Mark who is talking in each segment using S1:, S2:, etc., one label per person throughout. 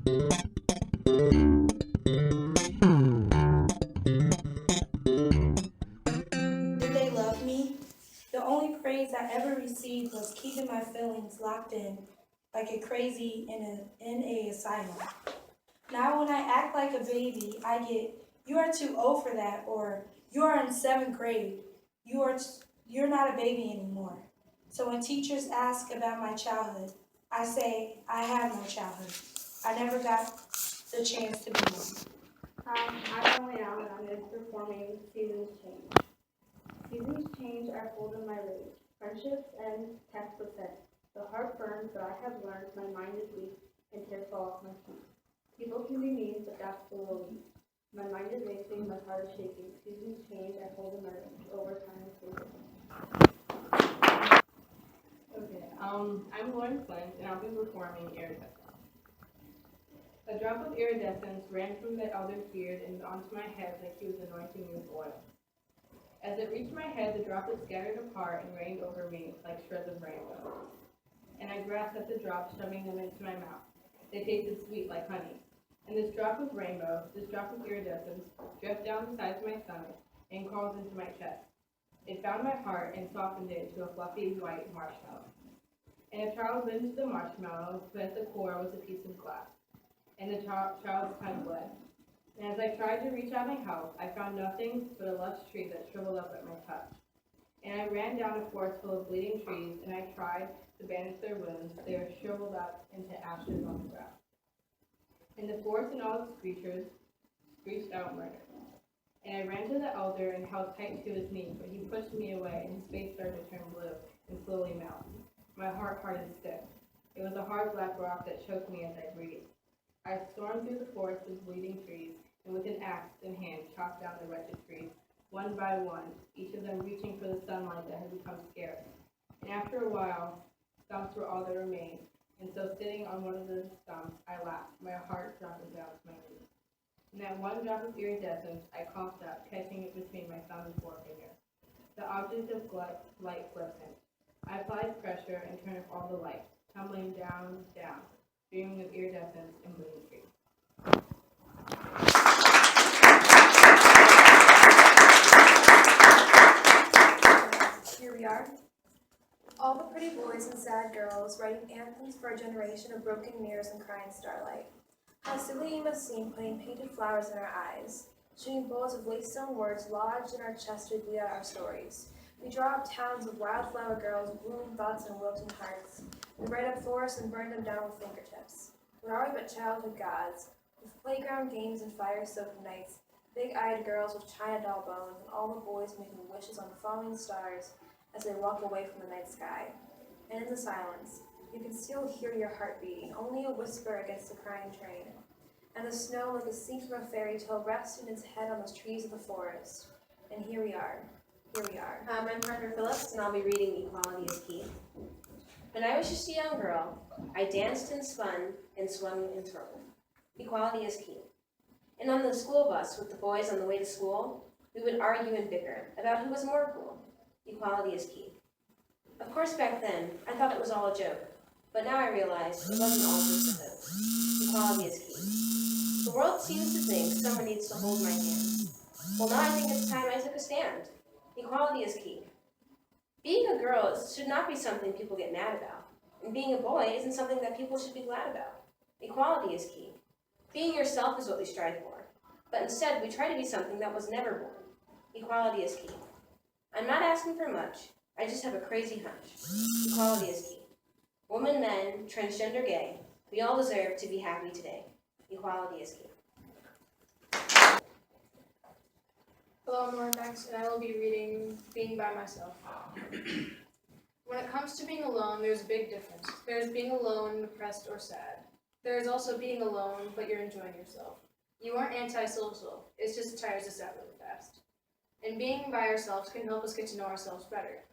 S1: Did they love me? The only praise I ever received was keeping my feelings locked in like a crazy in a asylum. Now when I act like a baby, I get, "You are too old for that," or "You are in seventh grade. You are you're not a baby anymore." So when teachers ask about my childhood, I say I have no childhood. I never got the chance to be one.
S2: Hi, I'm Emily Allen. I'm going to be performing Seasons Change. Seasons change, I hold in my rage. Friendships end, textbooks end. The heart burns, but I have learned my mind is weak and tears fall off my feet. People can be mean, but that's below me. My mind is racing, my heart is shaking. Seasons change, I hold in my rage. Over time is fading.
S3: Okay, I'm Lauren Flint, and I'll be performing Iridescence. A drop of iridescence ran from the elder's beard and onto my head like he was anointing me with oil. As it reached my head, the droplets scattered apart and rained over me like shreds of rainbow. And I grasped at the drops, shoving them into my mouth. They tasted sweet like honey. And this drop of rainbow, this drop of iridescence, dripped down the sides of my stomach and crawled into my chest. It found my heart and softened it to a fluffy white marshmallow. And a child bit into the marshmallow, but at the core was a piece of glass. And the child's tongue bled. And as I tried to reach out my help, I found nothing but a lush tree that shriveled up at my touch. And I ran down a forest full of bleeding trees, and I tried to bandage their wounds. They were shriveled up into ashes on the ground. And the forest and all its creatures screeched out murder. And I ran to the elder and held tight to his knee, but he pushed me away, and his face started to turn blue and slowly melt. My heart hardened stiff. It was a hard black rock that choked me as I breathed. I stormed through the forest of bleeding trees, and with an axe in hand chopped down the wretched trees, one by one, each of them reaching for the sunlight that had become scarce. And after a while, stumps were all that remained, and so sitting on one of the stumps, I laughed, my heart dropping down to my knees. And that one drop of iridescence I coughed up, catching it between my thumb and forefinger. The object of light glistened. I applied pressure and turned off all the lights, tumbling down, down, dreaming of iridescence and bleeding trees.
S4: Here we are. All the pretty boys and sad girls writing anthems for a generation of broken mirrors and crying starlight. How silly you must seem putting painted flowers in our eyes, shooting bullets of waystone words lodged in our chests to bleed out our stories. We draw up towns of wildflower girls, blooming thoughts and wilting hearts. We write up forests and burn them down with fingertips. What are we but childhood gods, with playground games and fire-soaked nights, big-eyed girls with china doll bones, and all the boys making wishes on falling stars as they walk away from the night sky. And in the silence, you can still hear your heart beating, only a whisper against the crying train. And the snow, like a scene from a fairy tale, resting its head on the trees of the forest. And here we are. Here we are.
S5: I'm Parker Phillips, and I'll be reading Equality is Key. When I was just a young girl, I danced and spun and swung and thrown. Equality is key. And on the school bus with the boys on the way to school, we would argue and bicker about who was more cool. Equality is key. Of course, back then, I thought it was all a joke, but now I realize it wasn't all just a hoax. Equality is key. The world seems to think someone needs to hold my hand. Well, now I think it's time I took a stand. Equality is key. Being a girl should not be something people get mad about, and being a boy isn't something that people should be glad about. Equality is key. Being yourself is what we strive for, but instead we try to be something that was never born. Equality is key. I'm not asking for much, I just have a crazy hunch. Equality is key. Women, men, transgender, gay, we all deserve to be happy today. Equality is key.
S6: Hello, I'm Lauren Banks, and I will be reading Being by Myself. When it comes to being alone, there's a big difference. There's being alone, depressed, or sad. There is also being alone, but you're enjoying yourself. You aren't antisocial, it's just it tires us out really fast. And being by ourselves can help us get to know ourselves better.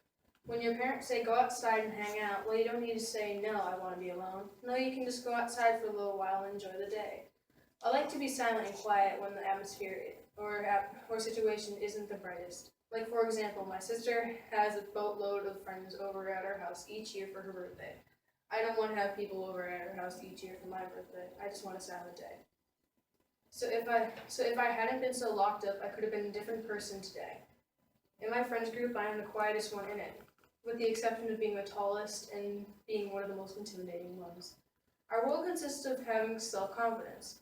S6: When your parents say go outside and hang out, well, you don't need to say, no, I want to be alone. No, you can just go outside for a little while and enjoy the day. I like to be silent and quiet when the atmosphere or situation isn't the brightest. Like, for example, my sister has a boatload of friends over at our house each year for her birthday. I don't want to have people over at our house each year for my birthday. I just want a silent day. So if I hadn't been so locked up, I could have been a different person today. In my friends group, I am the quietest one in it, with the exception of being the tallest and being one of the most intimidating ones. Our world consists of having self-confidence.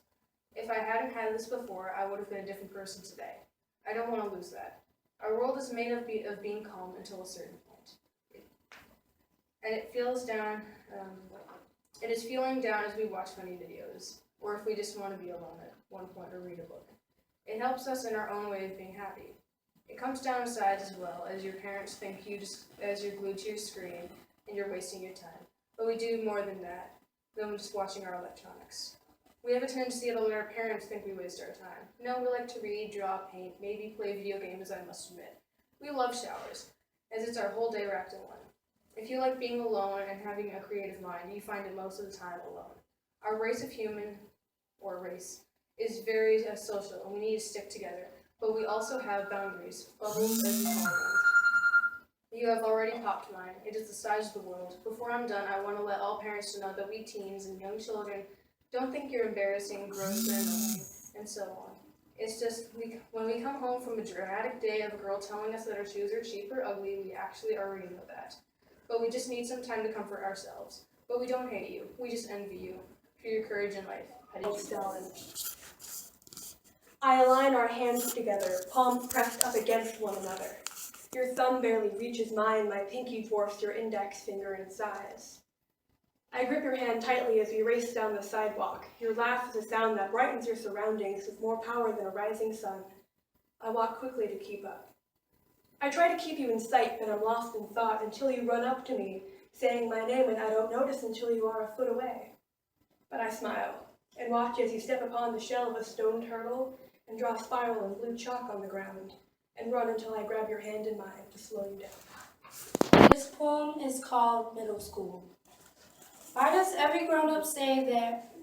S6: If I hadn't had this before, I would have been a different person today. I don't want to lose that. Our world is made of being calm until a certain point. And it feels down, it is feeling down as we watch funny videos, or if we just want to be alone at one point or read a book. It helps us in our own way of being happy. It comes down sides as well, as your parents think as you're glued to your screen and you're wasting your time. But we do more than that, than just watching our electronics. We have a tendency to let our parents think we waste our time. No, we like to read, draw, paint, maybe play video games, I must admit. We love showers, as it's our whole day wrapped in one. If you like being alone and having a creative mind, you find it most of the time alone. Our race of human, or race, is very social, and we need to stick together. But we also have boundaries, bubbles as we call them. You have already popped mine. It is the size of the world. Before I'm done, I want to let all parents know that we teens and young children don't think you're embarrassing, gross, or annoying, and so on. It's just, when we come home from a dramatic day of a girl telling us that our shoes are cheap or ugly, we actually already know that. But we just need some time to comfort ourselves. But we don't hate you. We just envy you for your courage in life. Petty Stalin.
S7: I align our hands together, palms pressed up against one another. Your thumb barely reaches mine, my pinky dwarfs your index finger in size. I grip your hand tightly as we race down the sidewalk. Your laugh is a sound that brightens your surroundings with more power than a rising sun. I walk quickly to keep up. I try to keep you in sight, but I'm lost in thought until you run up to me, saying my name, and I don't notice until you are a foot away. But I smile and watch as you step upon the shell of a stone turtle and draw a spiral in blue chalk on the ground, and run until I grab your hand in mine to slow you down.
S1: This poem is called Middle School. Why does every grown-up say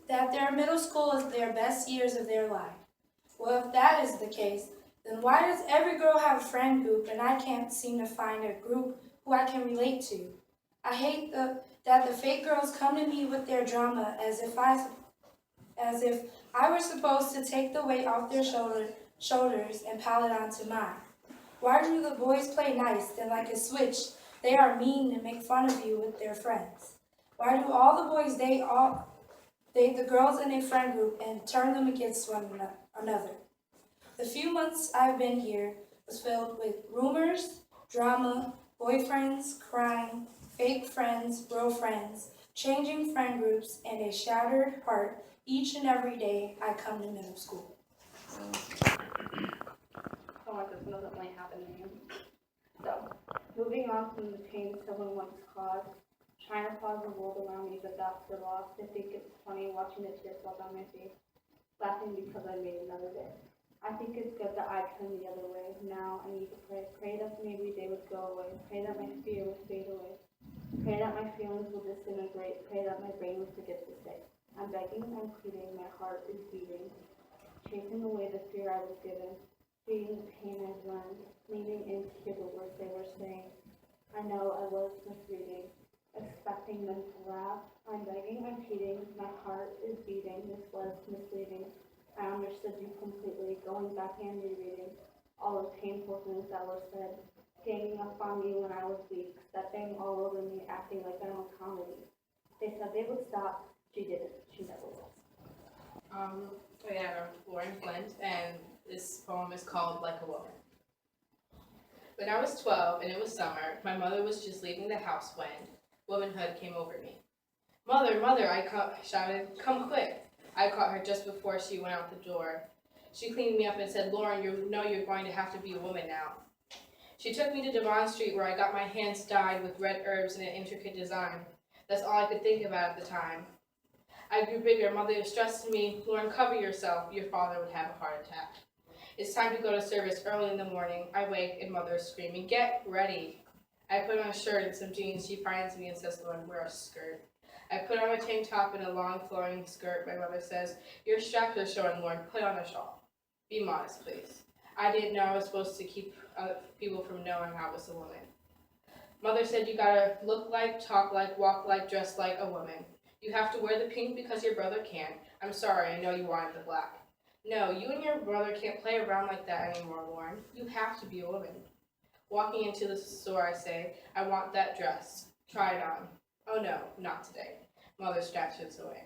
S1: that their middle school is their best years of their life? Well, if that is the case, then why does every girl have a friend group and I can't seem to find a group who I can relate to? I hate that the fake girls come to me with their drama as if I were supposed to take the weight off their shoulders and pile it onto mine. Why do the boys play nice, then like a switch, they are mean and make fun of you with their friends? Why do all the boys date the girls in a friend group and turn them against one another? The few months I've been here was filled with rumors, drama, boyfriends, crying, fake friends, bro friends, changing friend groups, and a shattered heart each and every day I come to middle school.
S2: Oh my goodness, doesn't really happen to me. So, moving on from the pain someone once caused, trying to pause the world around me, but that's the loss. I think it's funny watching the tears fall down my face, laughing because I made another day. I think it's good that I turned the other way. Now I need to pray that maybe they would go away, pray that my fear would fade away, pray that my feelings would disintegrate, pray that my brain would forget to stay. I'm begging, I'm pleading, my heart is beating, chasing away the fear I was given, feeding the pain I've learned, leaning in to hear the words they were saying. I know I was misreading, expecting them to laugh. I'm begging, I'm pleading, my heart is beating, this was misleading. I understood you completely, going back and rereading all the painful things that were said, ganging up on me when I was weak, stepping all over me, acting like I'm a comedy. They said they would stop, she didn't, she never will.
S3: I'm Lauren Flint, and this poem is called Like a Woman. When I was 12 and it was summer, my mother was just leaving the house when womanhood came over me. Mother, mother, I shouted, come quick. I caught her just before she went out the door. She cleaned me up and said, Lauren, you know you're going to have to be a woman now. She took me to Devon Street where I got my hands dyed with red herbs and an intricate design. That's all I could think about at the time. I grew bigger. Mother stressed to me, Lauren, cover yourself. Your father would have a heart attack. It's time to go to service early in the morning. I wake and mother is screaming, get ready. I put on a shirt and some jeans. She finds me and says, Lauren, wear a skirt. I put on a tank top and a long flowing skirt. My mother says, your straps are showing, Lauren. Put on a shawl. Be modest, please. I didn't know I was supposed to keep people from knowing I was a woman. Mother said you gotta look like, talk like, walk like, dress like a woman. You have to wear the pink because your brother can't. I'm sorry, I know you wanted the black. No, you and your brother can't play around like that anymore, Lauren. You have to be a woman. Walking into the store, I say, I want that dress. Try it on. Oh no, not today. Mother snatches away.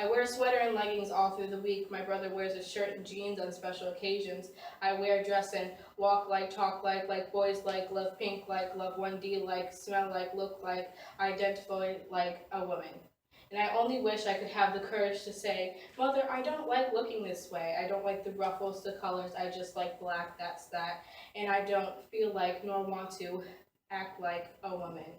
S3: I wear a sweater and leggings all through the week. My brother wears a shirt and jeans on special occasions. I wear a dress and walk like, talk like boys like, love pink like, love 1D like, smell like, look like, identify like a woman. And I only wish I could have the courage to say, Mother, I don't like looking this way. I don't like the ruffles, the colors. I just like black, that's that. And I don't feel like nor want to act like a woman.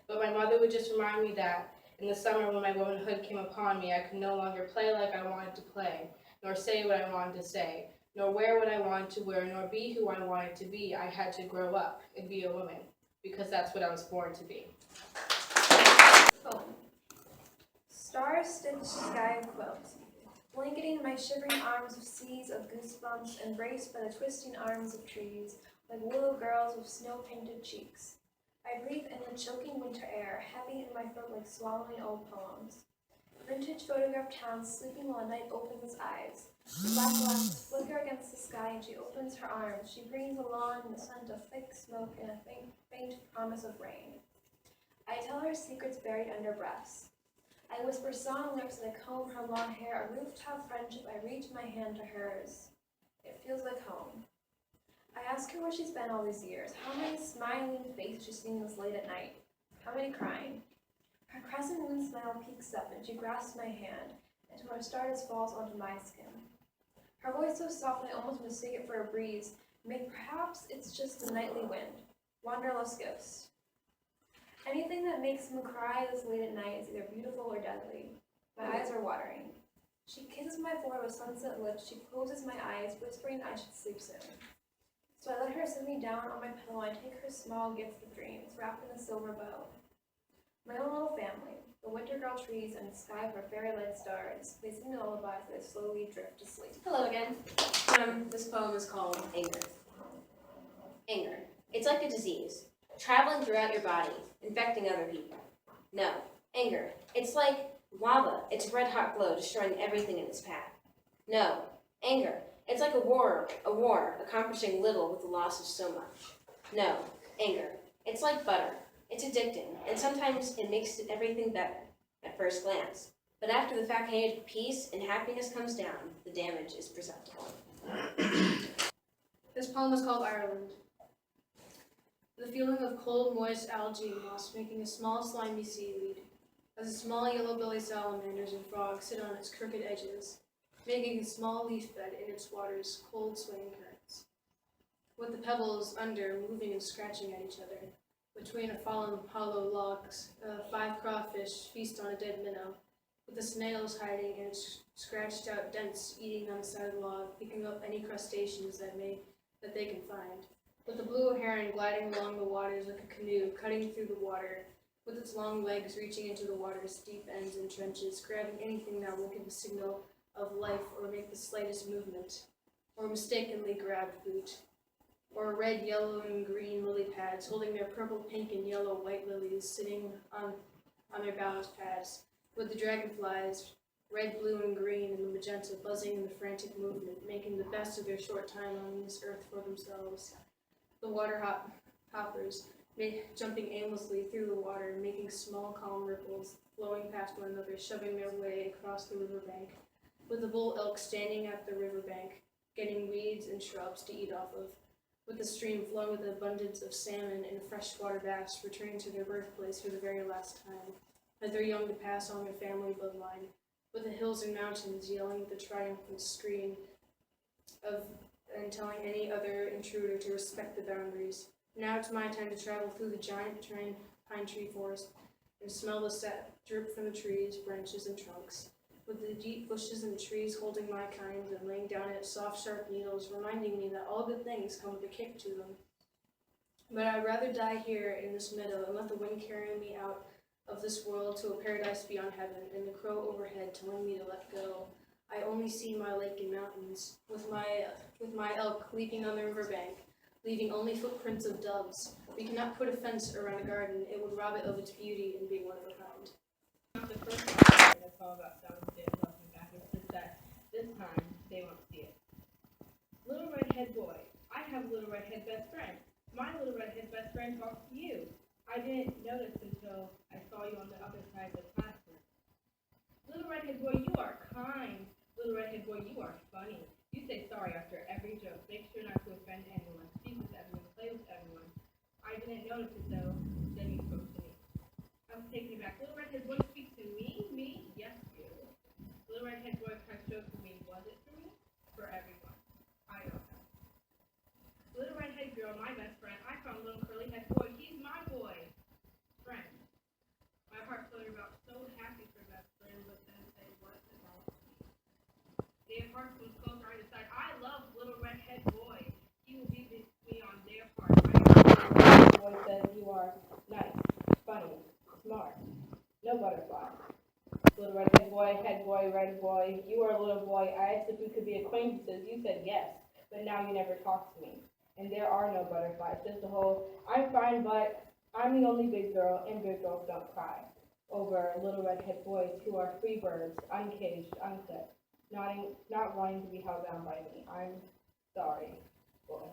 S3: But my mother would just remind me that in the summer when my womanhood came upon me, I could no longer play like I wanted to play, nor say what I wanted to say, nor wear what I wanted to wear, nor be who I wanted to be. I had to grow up and be a woman, because that's what I was born to be.
S4: Poem. Star-stitched sky quilt, blanketing my shivering arms with seas of goosebumps, embraced by the twisting arms of trees, like willow girls with snow-painted cheeks. I breathe in the choking winter air, heavy in my throat like swallowing old poems. Vintage photograph towns sleeping while night opens its eyes. The black lamps flicker against the sky and she opens her arms. She breathes along in the scent of thick smoke and a faint promise of rain. I tell her secrets buried under breaths. I whisper song lyrics as I comb her long hair, a rooftop friendship. I reach my hand to hers. It feels like home. I ask her where she's been all these years, how many smiling faces she's seen this late at night, how many crying. Her crescent moon smile peeks up and she grasps my hand until her stardust falls onto my skin. Her voice so soft that I almost mistake it for a breeze. Perhaps it's just the nightly wind, wanderlust ghost. Anything that makes him cry this late at night is either beautiful or deadly. My eyes are watering. She kisses my forehead with sunset lips. She closes my eyes, whispering I should sleep soon. So I let her sit me down on my pillow and I take her small gift of dreams, wrapped in a silver bow. My own little family, the winter girl trees and the sky for fairy-light stars, they sing lullabies as I slowly drift to sleep.
S5: Hello again. This poem is called Anger. Anger. It's like a disease, traveling throughout your body, infecting other people. No, anger. It's like lava. It's red-hot glow, destroying everything in its path. No, anger. It's like a war, accomplishing little with the loss of so much. No, anger. It's like butter. It's addicting, and sometimes it makes everything better at first glance. But after the facade of peace and happiness comes down, the damage is perceptible.
S6: This poem is called Ireland. The feeling of cold, moist algae moss making a small, slimy seaweed, as the small yellow-bellied salamanders and frogs sit on its crooked edges, making a small leaf bed in its water's cold, swaying currents. With the pebbles under moving and scratching at each other, between a fallen hollow logs, 5 crawfish feast on a dead minnow, with the snails hiding in its scratched-out dents, eating on the side of the log, picking up any crustaceans that they can find. With the blue heron gliding along the waters like a canoe, cutting through the water, with its long legs reaching into the water's deep ends and trenches, grabbing anything that will give a signal of life or make the slightest movement, or mistakenly grabbed boot, or red, yellow, and green lily pads holding their purple, pink, and yellow white lilies sitting on their ballast pads, with the dragonflies, red, blue, and green, and the magenta buzzing in the frantic movement, making the best of their short time on this earth for themselves. The water hoppers, jumping aimlessly through the water, making small, calm ripples, flowing past one another, shoving their way across the riverbank, with the bull elk standing at the riverbank, getting weeds and shrubs to eat off of, with the stream flowing with an abundance of salmon and freshwater bass returning to their birthplace for the very last time, as their young to pass on their family bloodline, with the hills and mountains yelling with the triumphant scream and telling any other intruder to respect the boundaries. Now it's my time to travel through the giant pine tree forest and smell the sap drip from the trees, branches, and trunks, with the deep bushes and trees holding my kind and laying down its soft, sharp needles, reminding me that all good things come with a kick to them. But I'd rather die here in this meadow and let the wind carry me out of this world to a paradise beyond heaven, and the crow overhead telling me to let go. I only see my lake and mountains, with my elk leaping on the riverbank, leaving only footprints of doves. We cannot put a fence around a garden. It would rob it of its beauty and being one of a kind.
S3: Not the first time that's all about someone did love me back. It's just that this time they won't see it. Little redhead boy, I have a little redhead best friend. My little redhead best friend talks to you. I didn't notice until I saw you on the other side of the classroom. Little redhead boy, you are kind. Little redhead boy, you are funny. You say sorry after every joke. Make sure not to offend anyone. Speak with everyone. Play with everyone. I didn't notice it though. Then you spoke to me. I was taken aback. Little redhead boy speaks to me? Me? Yes, you. Little redhead boy cracks jokes with me. Was it for me? For everyone. I don't know. Little redhead girl, my best friend. I found little curly head boy. He's my boy. Friend. My heart fluttered about so happy for best friend, but then say what about me? Their hearts was closer. I decided I love little redhead boy. He will be with me on their part. My boy says you are nice, funny, smart. No butterfly. Little redhead boy, red boy. You are a little boy. I asked if we could be acquaintances. You said yes, but now you never talk to me. And there are no butterflies. Just a whole, I'm fine, but I'm the only big girl, and big girls don't cry. Over little redhead boys who are free birds, uncaged, uncut, not wanting to be held down by me. I'm sorry, boy.